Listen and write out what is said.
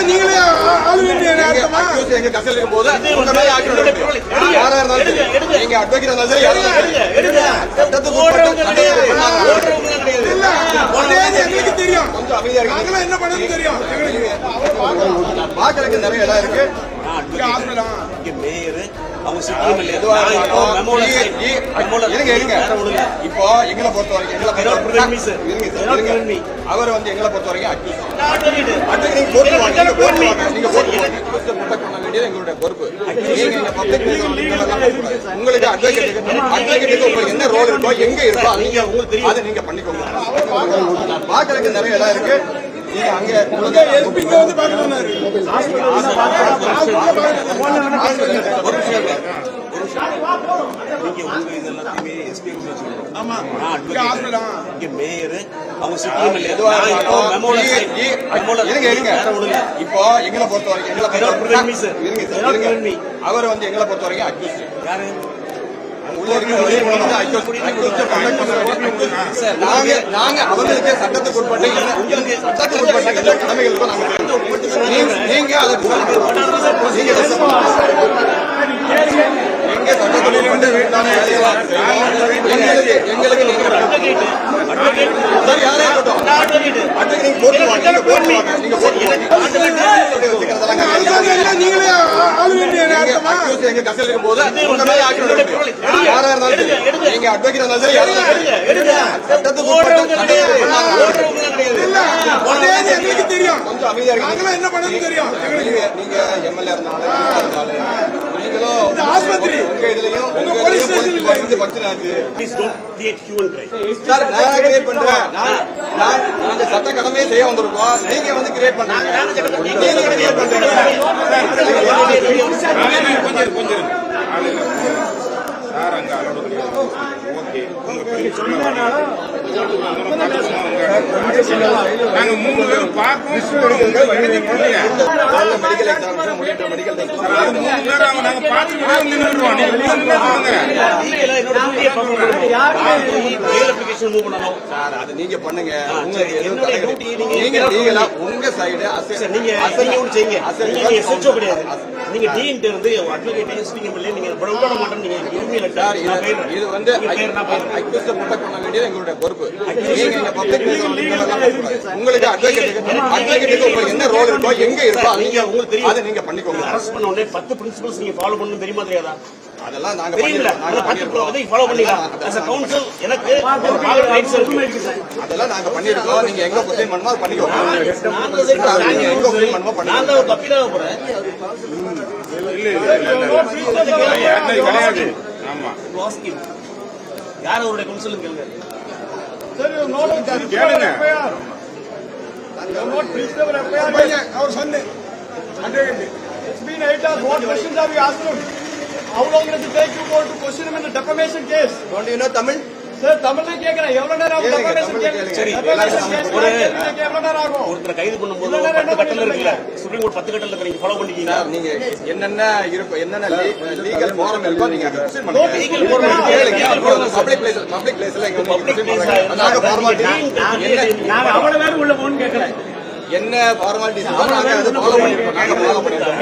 நீங்களே ஆளு வேண்டிய எங்க கசல் இருக்கும் போது யாரா இருந்தாலும் நீங்க அட்வொகேட் இருந்தாலும் எங்களுக்கு தெரியும். கொஞ்சம் அமைதியா இருக்கு. என்ன பண்ணணும்னு தெரியும். பாக்குறதுக்கு நிறைய இடம் இருக்கு. இப்போ எங்களை பொறுத்த வரைக்கும் அவர் வந்து எங்களை பொறுத்த வரைக்கும் எங்களுடைய பொறுப்பு. உங்களுக்கு அட்வொகேட்டுக்கு உங்களுக்கு என்ன ரோல் இருக்கோ எங்க இருக்கோ அதை நீங்க பண்ணிக்கோங்க. பாக்குறதுக்கு நிறைய இடம் இருக்கு. அங்க வந்து இப்போ எங்களை பொறுத்த வரைக்கும் அவர் வந்து எங்களை பொறுத்த வரைக்கும் அக்யூஸ்ட் நாங்க அவங்களுக்கு சட்டத்துக்கு உட்பட்டு சட்டத்துக்கு உட்பட்ட எல்லா கடமைகளுக்கும் நீங்க எங்க சட்டத்துக்கு எங்களுக்கு யாரே நீங்களே ஆளு வேண்டிய எங்க கசல் இருக்கும் போது யாரா இருந்தாலும் நீங்க அட்வொகேட் இருந்தாலும் எங்களுக்கு தெரியும். கொஞ்சம் அமைதியா இருக்கு. என்ன பண்ணணும்னு தெரியும். நீங்க எம்எல்ஏ இருந்தாலும் ஆஸ்பத்திரி உங்க இதுலயும் உங்க போலீஸ் ஸ்டேஷன்ல சார் நான் கிரியேட் பண்றேன். நாங்க சட்ட கடமையை செய்ய வந்திருக்கோம். நீங்க வந்து கிரியேட் பண்றீங்க. கொஞ்சம் சார் அங்க நாங்க 3 பேரும் பார்ப்போம். நீங்க பண்ணுங்க. உங்க சைடு நீங்க டிஎன்டி இருந்து அட்வொகேட் இது வந்து பண்ண வேண்டியது எங்களுடைய பொறுப்பு. உங்களுக்கு அட்வொகேட்டுக்கு உங்களுக்கு என்ன ரோல் இருக்கோ எங்க இருக்கோ அதை நீங்க பண்ணிக்கோங்க. அரெஸ்ட் பண்ண உடனே 10 பிரின்சிபல்ஸ் நீங்க ஃபாலோ பண்ணணும் தெரியுமா தெரியாதா? அதெல்லாம் நாங்க ஃபாலோ பண்ணிடலாம். எனக்கு அதெல்லாம் நாங்க பண்ணிருக்கோம். நீங்க எங்க புத்தகம் பண்ணுமோ அது பண்ணிக்கோங்க. எங்க புத்தகம் பண்ணுமோ பண்ணுங்க. போறேன் கிடையாது. ஆமா யார் அவருடைய கவுன்சில் கேளுங்க. அவர் சொன்னேன். It's been 8 hours. What questions have you asked him? How long does it take you to question him in the defamation case? Don't you know Tamil? Sir, Tamil la கேக்குறேன். எவ்வளவு நேரம் defamation case? சரி, எவ்வளவு நேரம் ஆகும்? ஒருத்தர கைது பண்ணும்போது 10 கட்டளை இருக்குல. சுப்ரீம் கோர்ட் 10 கட்டளை நீங்க ஃபாலோ பண்ணிட்டீங்க. நீங்க என்னென்ன இருக்கு என்னென்ன லீகல் ஃபாரம் இருக்கோ நீங்க கொஸ்டின் பண்ணுங்க. லீகல் ஃபாரம் பப்ளிக் பிளேஸ்ல நாங்க ஃபார்மாலிட்டி நாங்க அவ்வளவு நேரம் உள்ள போன்னு கேக்குறேன். என்ன ஃபார்மாலிட்டிஸ் நாங்க அதை ஃபாலோ பண்ணிருக்கோம். நாங்க ஃபாலோ பண்ணிருக்கோம்.